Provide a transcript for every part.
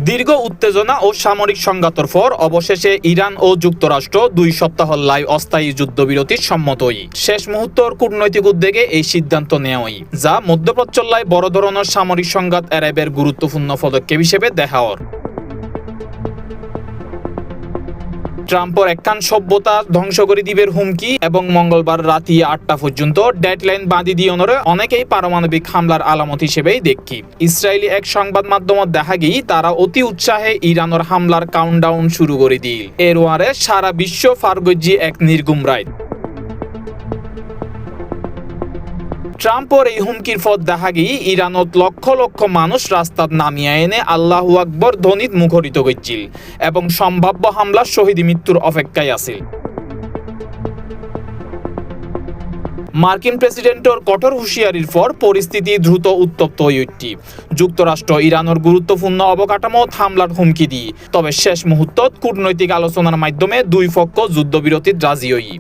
দীর্ঘ উত্তেজনা ও সামরিক সংঘাতের পর অবশেষে ইরান ও যুক্তরাষ্ট্র 2 সপ্তাহ লাই অস্থায়ী যুদ্ধবিরতির সম্মত হই। শেষ মুহূর্তের কূটনৈতিক উদ্যোগে এই সিদ্ধান্ত নেওয়া হয়, যা মধ্যপ্রাচ্যের বড় ধরনের সামরিক সংঘাত এড়াইবার গুরুত্বপূর্ণ পদক্ষেপ হিসেবে দেখা হয়। ট্রাম্পের একখান সভ্যতা ধ্বংস করে দিবের হুমকি এবং মঙ্গলবার রাতে 8টা পর্যন্ত ডেডলাইন বাঁধি দিয়নরে অনেকেই পারমাণবিক হামলার আলামত হিসেবেই দেখি। ইসরায়েলি এক সংবাদ মাধ্যমত দেখা গিয়ে তারা অতি উৎসাহে ইরানের হামলার কাউন্টডাউন শুরু করে দিল। এর ওয়ারে সারা বিশ্ব ফারগজ্জি এক নির্গুম রায়। ট্রাম্পের এই হুমকির পর দেখা গিয়ে ইরানত লক্ষ লক্ষ মানুষ রাস্তাত নামিয়ে এনে আল্লাহু আকবর ধ্বনিত মুখরিত করছিল এবং সম্ভাব্য হামলার শহীদ মৃত্যুর অপেক্ষায় আছিল। মার্কিন প্রেসিডেন্টের কঠোর হুঁশিয়ারির পর পরিস্থিতি দ্রুত উত্তপ্ত হয়ে উঠছে। যুক্তরাষ্ট্র ইরানের গুরুত্বপূর্ণ অবকাঠামোত হামলার হুমকি দিয়ে, তবে শেষ মুহূর্তত কূটনৈতিক আলোচনার মাধ্যমে দুই পক্ষ যুদ্ধবিরতির রাজি হই।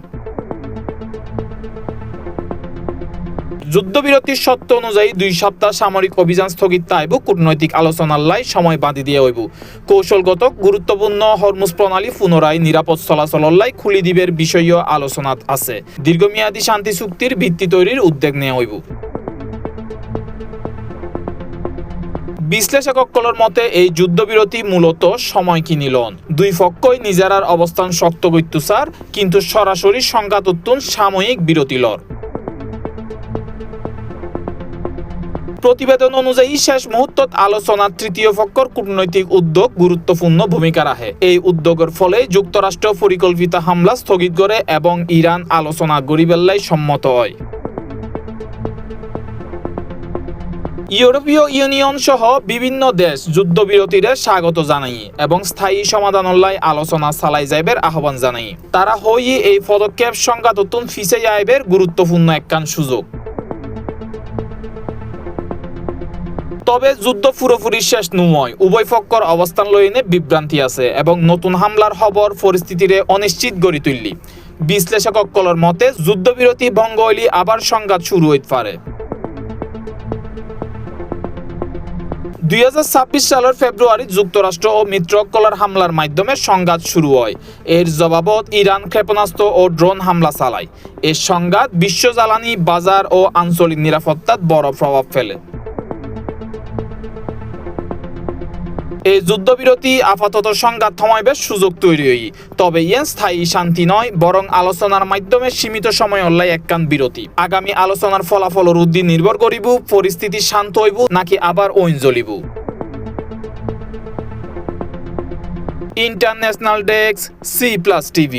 যুদ্ধবিরতির শর্ত অনুযায়ী 2 সপ্তাহ সামরিক অভিযান স্থগিত থাকবে। কূটনৈতিক আলোচনার লাই সময় বাঁধি দিয়ে হইব। কৌশলগত গুরুত্বপূর্ণ হরমুজ প্রণালী পুনরায় নিরাপদ চলাচলের লাই খুলি দিবের বিষয়ীয় আলোচনাত আছে। দীর্ঘমেয়াদী শান্তি চুক্তির ভিত্তি তৈরির উদ্যোগ নেওয়া হইব। বিশ্লেষকসকলের মতে এই যুদ্ধবিরতি মূলত সময় কিনিলন। দুই পক্ষই নিজেরার অবস্থান শক্ত করতেছার, কিন্তু সরাসরি সংঘাত উত্তুন সাময়িক বিরতি লর। প্রতিবেদন অনুযায়ী শেষ মুহূর্তত আলোচনার তৃতীয় পক্ষর কূটনৈতিক উদ্যোগ গুরুত্বপূর্ণ ভূমিকা রাখে। এই উদ্যোগের ফলে যুক্তরাষ্ট্র পরিকল্পিত হামলা স্থগিত করে এবং ইরান আলোচনা গড়িবেল্লাই সম্মত হয়। ইউরোপীয় ইউনিয়ন সহ বিভিন্ন দেশ যুদ্ধবিরতির স্বাগত জানাই এবং স্থায়ী সমাধানের আলোচনা চালাই যাইবের আহ্বান জানাই। তারা হই এই পদক্ষেপ সংঘাততুন ফিসে যাইবের গুরুত্বপূর্ণ একখান সুযোগ। তবে যুদ্ধ পুরোপুরি শেষ নয়। উভয় পক্ষর অবস্থান লইনে বিভ্রান্তি আছে এবং নতুন হামলার খবর পরিস্থিতিরে অনিশ্চিত গড়ি তুললি। বিশ্লেষকসকলের মতে যুদ্ধবিরতি ভঙ্গ হইলে আবার সংঘাত শুরু হইতে পারে। 2026 সালের ফেব্রুয়ারি যুক্তরাষ্ট্র ও মিত্রসকলের হামলার মাধ্যমে সংঘাত শুরু হয়। এর জবাবত ইরান ক্ষেপণাস্ত্র ও ড্রোন হামলা চালায়। এই সংঘাত বিশ্ব জ্বালানি বাজার ও আঞ্চলিক নিরাপত্তার বড় প্রভাব ফেলে। এই যুদ্ধবিরতি আপাতত সংঘাত থামাইবার সুযোগ তৈরি হই, তবে স্থায়ী শান্তি নয়, বরং আলোচনার মাধ্যমে সীমিত সময় হল্লাই একখান বিরতি। আগামী আলোচনার ফলাফলের উদ্দি নির্ভর করিব পরিস্থিতি শান্ত হইব নাকি আবার ওইন জ্বলিব। International desk, C+ TV।